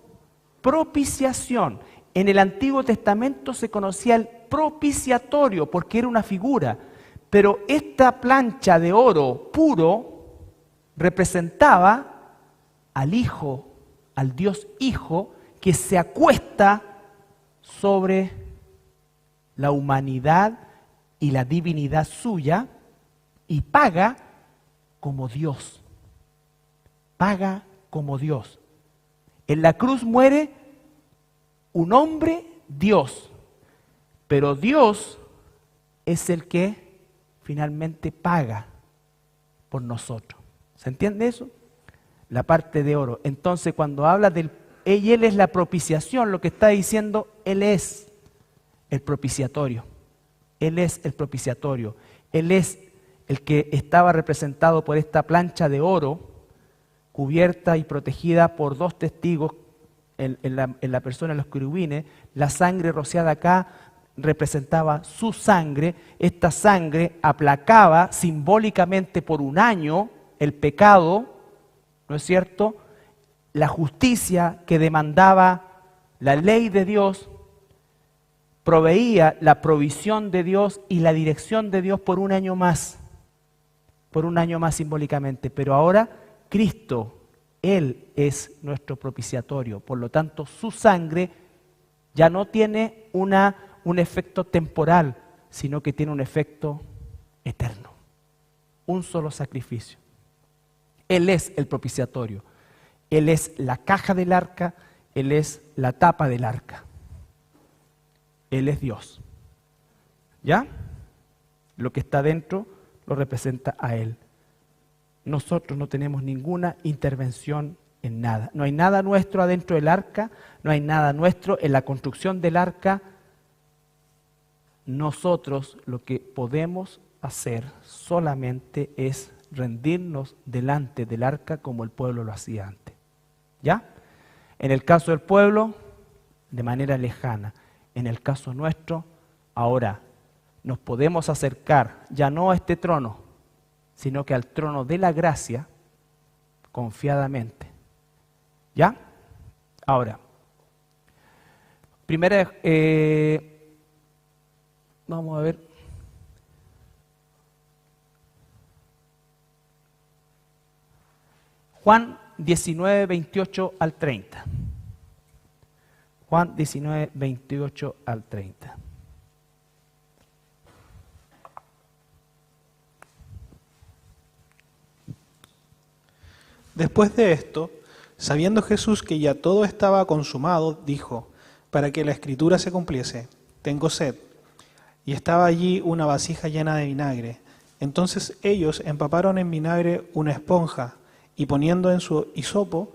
propiciación. En el Antiguo Testamento se conocía el propiciatorio porque era una figura. Pero esta plancha de oro puro representaba al Hijo, al Dios Hijo, que se acuesta sobre la humanidad y la divinidad suya y paga como Dios. Paga como Dios. En la cruz muere un hombre Dios, pero Dios es el que finalmente paga por nosotros. ¿Se entiende eso? La parte de oro. Entonces, cuando habla del Él es la propiciación, lo que está diciendo, Él es el propiciatorio. Él es el propiciatorio. Él es el que estaba representado por esta plancha de oro, cubierta y protegida por dos testigos en la persona de los querubines. La sangre rociada acá representaba su sangre. Esta sangre aplacaba simbólicamente por un año el pecado, ¿no es cierto? La justicia que demandaba la ley de Dios, proveía la provisión de Dios y la dirección de Dios por un año más simbólicamente. Pero ahora Cristo, Él es nuestro propiciatorio. Por lo tanto, su sangre ya no tiene un efecto temporal, sino que tiene un efecto eterno. Un solo sacrificio. Él es el propiciatorio. Él es la caja del arca, Él es la tapa del arca. Él es Dios. ¿Ya? Lo que está dentro lo representa a Él. Nosotros no tenemos ninguna intervención en nada. No hay nada nuestro adentro del arca, no hay nada nuestro en la construcción del arca. Nosotros lo que podemos hacer solamente es rendirnos delante del arca como el pueblo lo hacía antes. ¿Ya? En el caso del pueblo, de manera lejana. En el caso nuestro, ahora nos podemos acercar ya no a este trono, sino que al trono de la gracia, confiadamente. ¿Ya? Ahora, primera, vamos a ver. Juan 19, 28 al 30. Juan 19, 28 al 30. Después de esto, sabiendo Jesús que ya todo estaba consumado, dijo, para que la escritura se cumpliese, tengo sed. Y estaba allí una vasija llena de vinagre. Entonces ellos empaparon en vinagre una esponja y poniendo en su hisopo,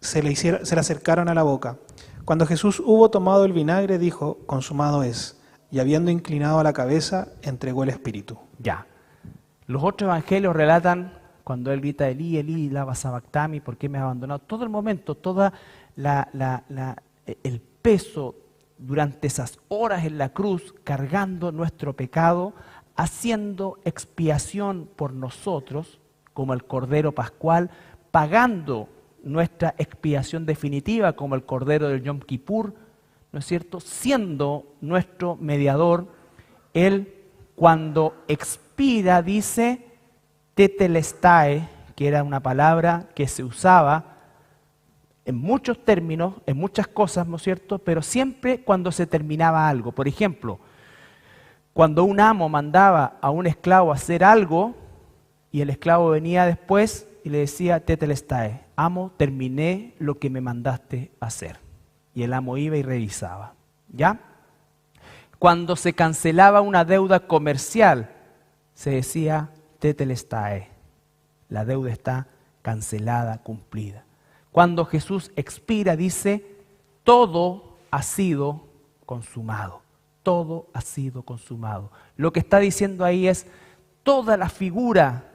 se la acercaron a la boca. Cuando Jesús hubo tomado el vinagre, dijo, consumado es. Y habiendo inclinado la cabeza, entregó el espíritu. Ya. Los otros evangelios relatan cuando él grita, Elí, Elí, lama sabactami, ¿por qué me has abandonado? Todo el momento, toda el peso durante esas horas en la cruz, cargando nuestro pecado, haciendo expiación por nosotros, como el Cordero Pascual, pagando nuestra expiación definitiva, como el Cordero del Yom Kippur, ¿no es cierto? Siendo nuestro mediador, él cuando expira dice tetelestai, que era una palabra que se usaba en muchos términos, en muchas cosas, ¿no es cierto? Pero siempre cuando se terminaba algo. Por ejemplo, cuando un amo mandaba a un esclavo a hacer algo y el esclavo venía después y le decía tetelestai, amo, terminé lo que me mandaste a hacer. Y el amo iba y revisaba, ¿ya? Cuando se cancelaba una deuda comercial, se decía tetelestai, la deuda está cancelada, cumplida. Cuando Jesús expira, dice, todo ha sido consumado, todo ha sido consumado. Lo que está diciendo ahí es, toda la figura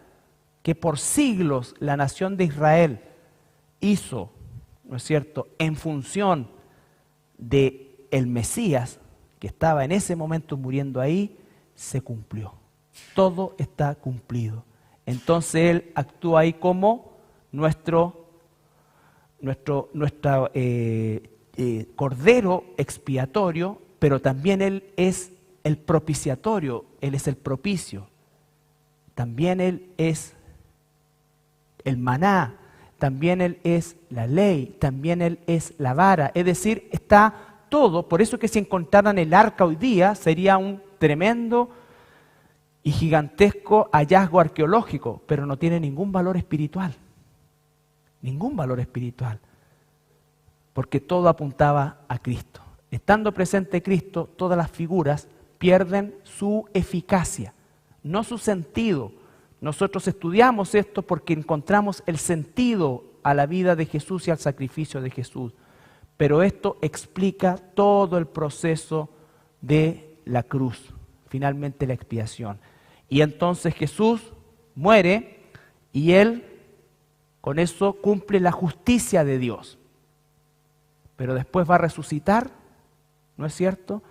que por siglos la nación de Israel hizo, ¿no es cierto?, en función de el Mesías, que estaba en ese momento muriendo ahí, se cumplió. Todo está cumplido. Entonces Él actúa ahí como nuestro Cordero expiatorio, pero también Él es el propiciatorio, Él es el propicio. También Él es el maná, también Él es la ley, también Él es la vara. Es decir, está todo. Por eso que si encontraran el arca hoy día sería un tremendo y gigantesco hallazgo arqueológico, pero no tiene ningún valor espiritual. Ningún valor espiritual. Porque todo apuntaba a Cristo. Estando presente Cristo, todas las figuras pierden su eficacia, no su sentido. Nosotros estudiamos esto porque encontramos el sentido a la vida de Jesús y al sacrificio de Jesús. Pero esto explica todo el proceso de la cruz, finalmente la expiación. Y entonces Jesús muere y Él con eso cumple la justicia de Dios. Pero después va a resucitar, ¿no es cierto?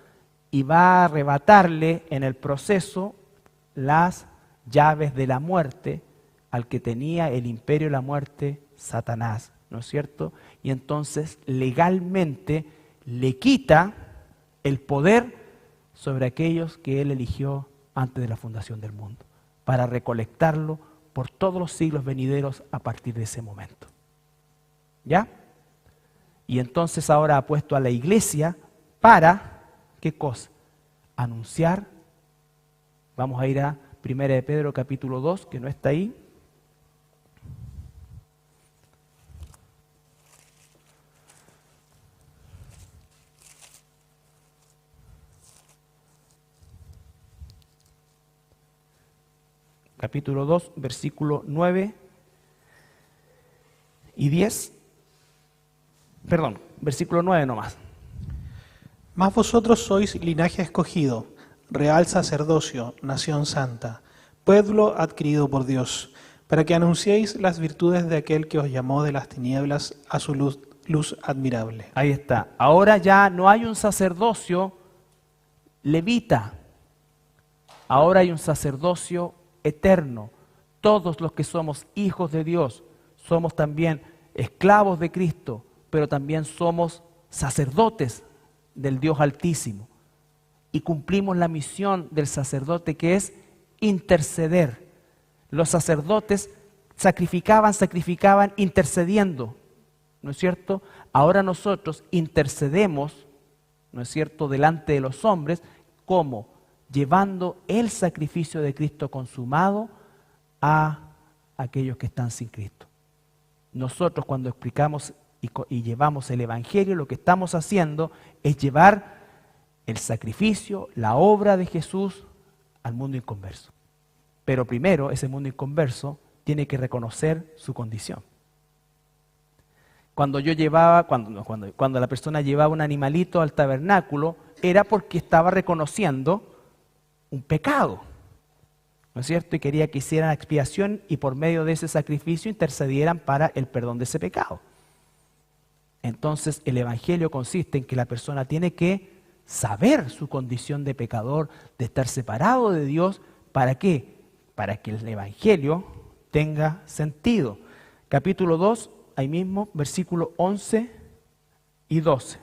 Y va a arrebatarle en el proceso las llaves de la muerte al que tenía el imperio de la muerte, Satanás, ¿no es cierto? Y entonces legalmente le quita el poder sobre aquellos que Él eligió antes de la fundación del mundo, para recolectarlo por todos los siglos venideros a partir de ese momento. ¿Ya? Y entonces ahora ha puesto a la iglesia para, ¿qué cosa? Anunciar. Vamos a ir a 1 de Pedro capítulo 2, que no está ahí. Capítulo 2, versículo 9 y 10. Perdón, versículo 9 nomás. Mas vosotros sois linaje escogido, real sacerdocio, nación santa, pueblo adquirido por Dios, para que anunciéis las virtudes de aquel que os llamó de las tinieblas a su luz admirable. Ahí está. Ahora ya no hay un sacerdocio levita. Ahora hay un sacerdocio eterno. Todos los que somos hijos de Dios somos también esclavos de Cristo, pero también somos sacerdotes del Dios Altísimo. Y cumplimos la misión del sacerdote, que es interceder. Los sacerdotes sacrificaban intercediendo, ¿no es cierto? Ahora nosotros intercedemos, ¿no es cierto?, delante de los hombres, ¿cómo? Llevando el sacrificio de Cristo consumado a aquellos que están sin Cristo. nosotros cuando explicamos y llevamos el Evangelio, lo que estamos haciendo es llevar el sacrificio, la obra de Jesús al mundo inconverso. Pero primero ese mundo inconverso tiene que reconocer su condición. Cuando la persona llevaba un animalito al tabernáculo, era porque estaba reconociendo un pecado, ¿no es cierto? Y quería que hicieran expiación y por medio de ese sacrificio intercedieran para el perdón de ese pecado. Entonces el Evangelio consiste en que la persona tiene que saber su condición de pecador, de estar separado de Dios. ¿Para qué? Para que el Evangelio tenga sentido. Capítulo 2, ahí mismo, versículos 11 y 12.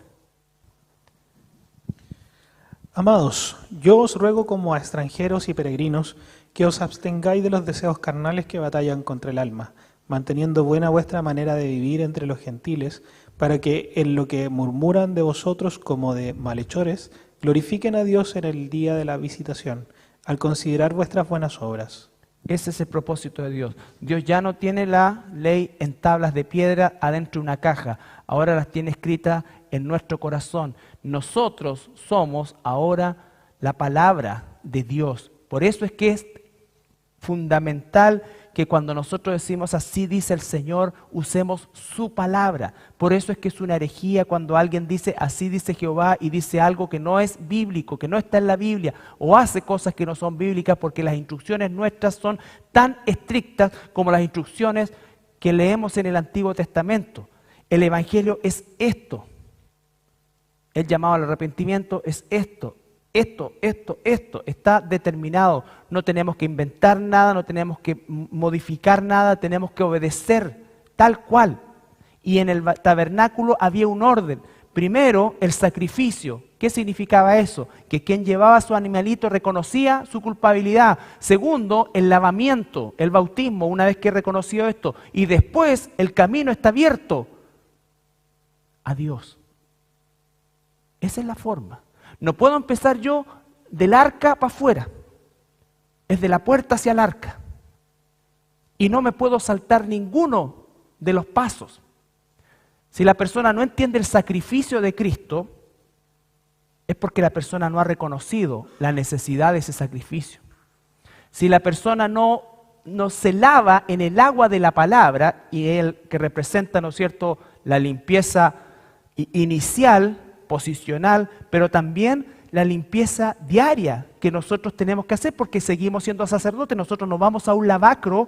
Amados, yo os ruego como a extranjeros y peregrinos que os abstengáis de los deseos carnales que batallan contra el alma, manteniendo buena vuestra manera de vivir entre los gentiles, para que en lo que murmuran de vosotros como de malhechores, glorifiquen a Dios en el día de la visitación, al considerar vuestras buenas obras. Ese es el propósito de Dios. Dios ya no tiene la ley en tablas de piedra adentro de una caja, ahora las tiene escritas en nuestro corazón. Nosotros somos ahora la palabra de Dios. Por eso es que es fundamental que cuando nosotros decimos así dice el Señor, usemos su palabra. Por eso es que es una herejía cuando alguien dice así dice Jehová y dice algo que no es bíblico, que no está en la Biblia, o hace cosas que no son bíblicas, porque las instrucciones nuestras son tan estrictas como las instrucciones que leemos en el Antiguo Testamento. El Evangelio es esto. El llamado al arrepentimiento es esto. Esto está determinado. No tenemos que inventar nada, no tenemos que modificar nada, tenemos que obedecer tal cual. Y en el tabernáculo había un orden. Primero, el sacrificio. ¿Qué significaba eso? Que quien llevaba su animalito reconocía su culpabilidad. Segundo, el lavamiento, el bautismo, una vez que reconoció esto. Y después, el camino está abierto a Dios. Esa es la forma. No puedo empezar yo del arca para afuera. Es de la puerta hacia el arca. Y no me puedo saltar ninguno de los pasos. Si la persona no entiende el sacrificio de Cristo, es porque la persona no ha reconocido la necesidad de ese sacrificio. Si la persona no se lava en el agua de la palabra, y el que representa, ¿no es cierto?, la limpieza inicial, posicional, pero también la limpieza diaria que nosotros tenemos que hacer porque seguimos siendo sacerdotes. Nosotros no vamos a un lavacro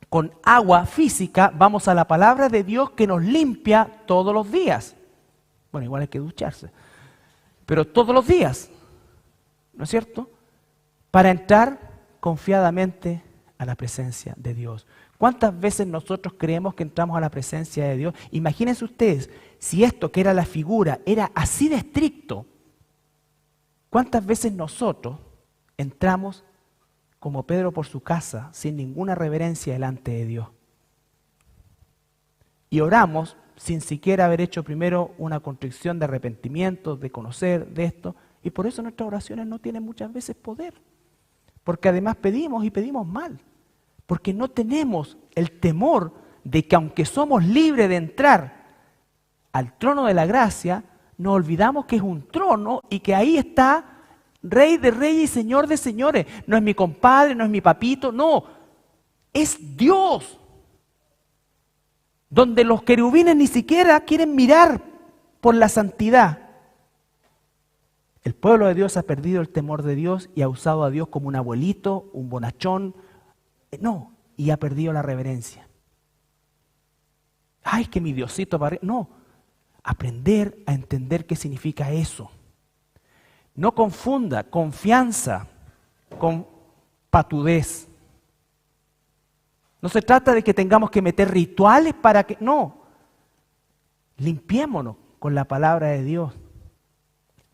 con agua física, vamos a la palabra de Dios que nos limpia todos los días. Bueno, igual hay que ducharse, pero todos los días, ¿no es cierto? Para entrar confiadamente a la presencia de Dios. ¿Cuántas veces nosotros creemos que entramos a la presencia de Dios? Imagínense ustedes, si esto que era la figura era así de estricto, ¿cuántas veces nosotros entramos como Pedro por su casa sin ninguna reverencia delante de Dios? Y oramos sin siquiera haber hecho primero una contrición de arrepentimiento, de conocer de esto, y por eso nuestras oraciones no tienen muchas veces poder, porque además pedimos y pedimos mal. Porque no tenemos el temor de que aunque somos libres de entrar al trono de la gracia, nos olvidamos que es un trono y que ahí está Rey de reyes y Señor de señores. No es mi compadre, no es mi papito, no. Es Dios. Donde los querubines ni siquiera quieren mirar por la santidad. El pueblo de Dios ha perdido el temor de Dios y ha usado a Dios como un abuelito, un bonachón. No, y ha perdido la reverencia. Ay, que mi Diosito no, aprender a entender qué significa eso. No confunda confianza con patudez. No se trata de que tengamos que meter rituales para que... No, limpiémonos con la palabra de Dios.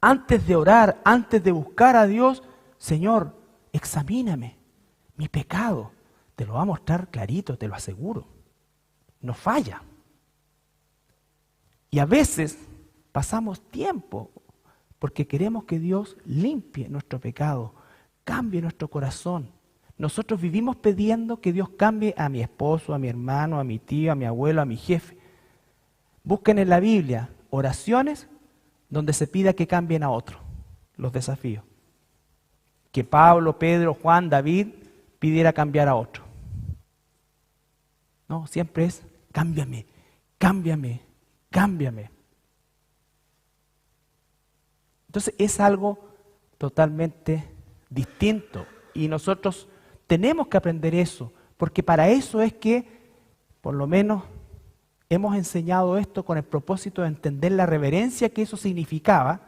Antes de orar, antes de buscar a Dios, Señor, examíname mi pecado. Te lo va a mostrar clarito, te lo aseguro. No falla. Y a veces pasamos tiempo porque queremos que Dios limpie nuestro pecado, cambie nuestro corazón, nosotros vivimos pidiendo que Dios cambie a mi esposo, a mi hermano, a mi tío, a mi abuelo, a mi jefe. Busquen en la Biblia oraciones donde se pida que cambien a otro, los desafíos. Que Pablo, Pedro, Juan, David pidiera cambiar a otro. No, siempre es cámbiame, cámbiame, cámbiame. Entonces es algo totalmente distinto y nosotros tenemos que aprender eso, porque para eso es que, por lo menos, hemos enseñado esto con el propósito de entender la reverencia que eso significaba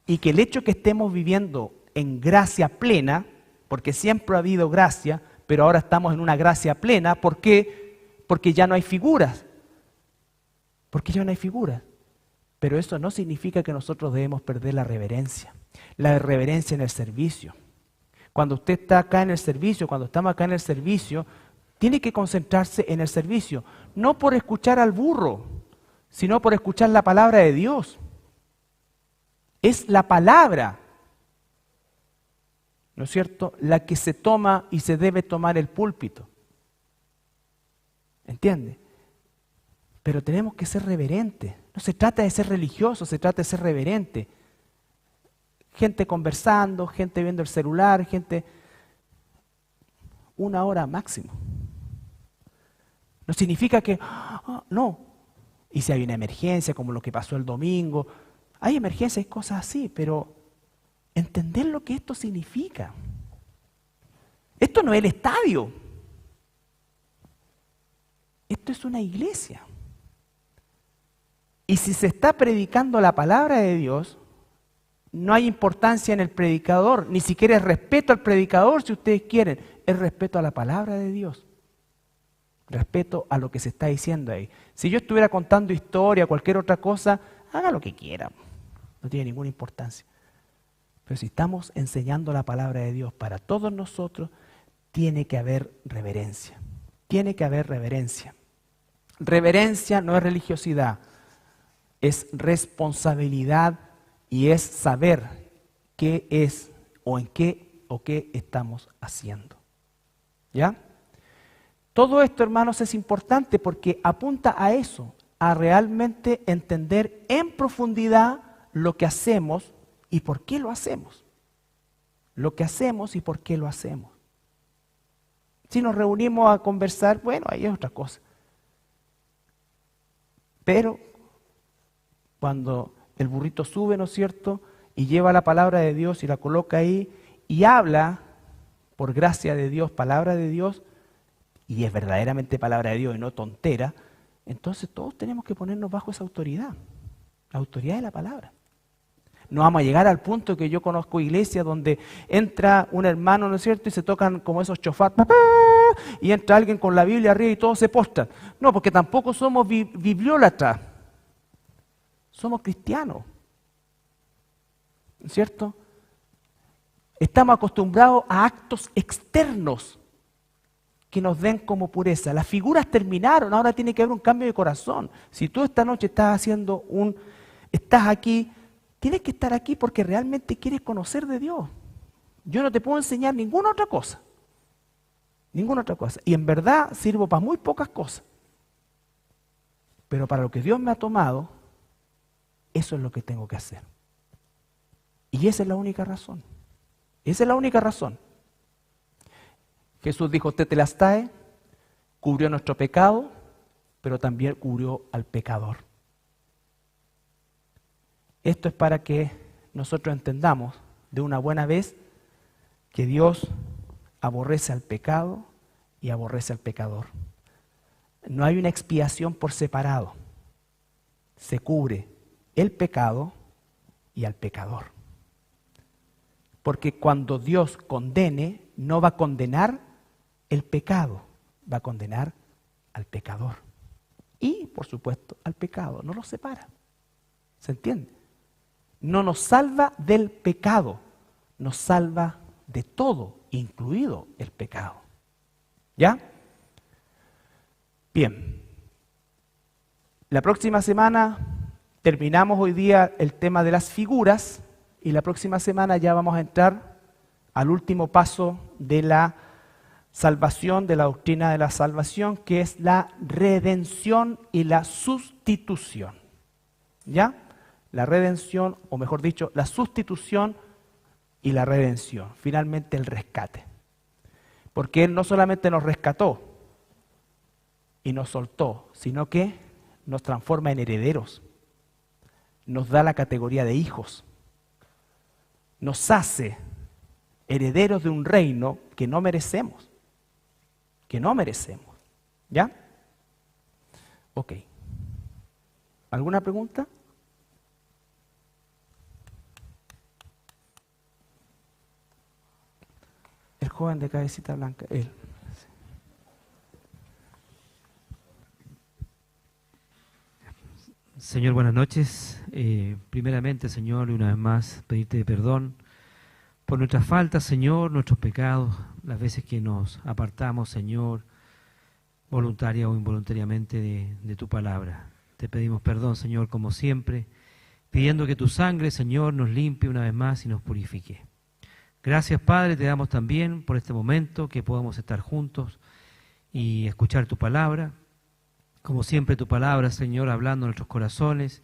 y que el hecho que estemos viviendo en gracia plena, porque siempre ha habido gracia, pero ahora estamos en una gracia plena, ¿por qué? Porque ya no hay figuras. Porque ya no hay figuras. Pero eso no significa que nosotros debemos perder la reverencia en el servicio. Cuando usted está acá en el servicio, cuando estamos acá en el servicio, tiene que concentrarse en el servicio, no por escuchar al burro, sino por escuchar la palabra de Dios. Es la palabra, ¿no es cierto?, la que se toma y se debe tomar el púlpito. ¿Entiende? Pero tenemos que ser reverentes. No se trata de ser religioso, se trata de ser reverente. Gente conversando, gente viendo el celular, gente... 1 hora máximo. No significa que... no. Y si hay una emergencia, como lo que pasó el domingo, hay emergencias y cosas así, pero entender lo que esto significa. Esto no es el estadio. Esto es una iglesia. Y si se está predicando la palabra de Dios, no hay importancia en el predicador, ni siquiera es respeto al predicador si ustedes quieren, es respeto a la palabra de Dios. Respeto a lo que se está diciendo ahí. Si yo estuviera contando historia, cualquier otra cosa, haga lo que quiera, no tiene ninguna importancia. Pero si estamos enseñando la palabra de Dios para todos nosotros, tiene que haber reverencia. Tiene que haber reverencia. Reverencia no es religiosidad, es responsabilidad y es saber qué es o en qué o qué estamos haciendo. ¿Ya? Todo esto, hermanos, es importante porque apunta a eso, a realmente entender en profundidad lo que hacemos y por qué lo hacemos. Lo que hacemos y por qué lo hacemos. Si nos reunimos a conversar, bueno, ahí es otra cosa. Pero cuando el burrito sube, ¿no es cierto?, y lleva la palabra de Dios y la coloca ahí y habla, por gracia de Dios, palabra de Dios, y es verdaderamente palabra de Dios y no tontera, entonces todos tenemos que ponernos bajo esa autoridad, la autoridad de la palabra. No vamos a llegar al punto que yo conozco iglesias donde entra un hermano, ¿no es cierto?, y se tocan como esos chofar, y entra alguien con la Biblia arriba y todos se postran. No, porque tampoco somos bibliólatras, somos cristianos, ¿no es cierto? Estamos acostumbrados a actos externos que nos den como pureza. Las figuras terminaron, ahora tiene que haber un cambio de corazón. Si tú esta noche estás aquí, tienes que estar aquí porque realmente quieres conocer de Dios. Yo no te puedo enseñar ninguna otra cosa. Ninguna otra cosa. Y en verdad sirvo para muy pocas cosas. Pero para lo que Dios me ha tomado, eso es lo que tengo que hacer. Y esa es la única razón. Esa es la única razón. Jesús dijo, tetelestai, cubrió nuestro pecado, pero también cubrió al pecador. Esto es para que nosotros entendamos de una buena vez que Dios aborrece al pecado y aborrece al pecador. No hay una expiación por separado. Se cubre el pecado y al pecador. Porque cuando Dios condene, no va a condenar el pecado, va a condenar al pecador. Y, por supuesto, al pecado. No los separa. ¿Se entiende? No nos salva del pecado, nos salva de todo, incluido el pecado. ¿Ya? Bien. La próxima semana terminamos hoy día el tema de las figuras y la próxima semana ya vamos a entrar al último paso de la salvación, de la doctrina de la salvación, que es la redención y la sustitución. ¿Ya? La redención, o mejor dicho, la sustitución y la redención. Finalmente el rescate. Porque Él no solamente nos rescató y nos soltó, sino que nos transforma en herederos. Nos da la categoría de hijos. Nos hace herederos de un reino que no merecemos. Que no merecemos. ¿Ya? Ok. ¿Alguna pregunta? El joven de cabecita blanca, él. Señor, buenas noches. Primeramente, Señor, y una vez más, pedirte perdón por nuestras faltas, Señor, nuestros pecados, las veces que nos apartamos, Señor, voluntaria o involuntariamente de tu palabra. Te pedimos perdón, Señor, como siempre, pidiendo que tu sangre, Señor, nos limpie una vez más y nos purifique. Gracias, Padre, te damos también por este momento que podamos estar juntos y escuchar tu palabra. Como siempre, tu palabra, Señor, hablando en nuestros corazones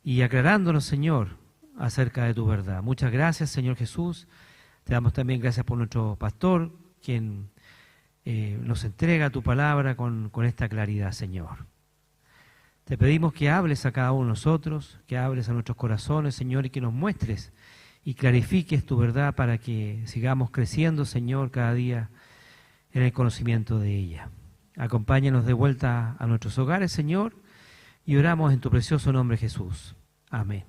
y aclarándonos, Señor, acerca de tu verdad. Muchas gracias, Señor Jesús. Te damos también gracias por nuestro pastor, quien nos entrega tu palabra con esta claridad, Señor. Te pedimos que hables a cada uno de nosotros, que hables a nuestros corazones, Señor, y que nos muestres y clarifiques tu verdad para que sigamos creciendo, Señor, cada día en el conocimiento de ella. Acompáñanos de vuelta a nuestros hogares, Señor, y oramos en tu precioso nombre, Jesús. Amén.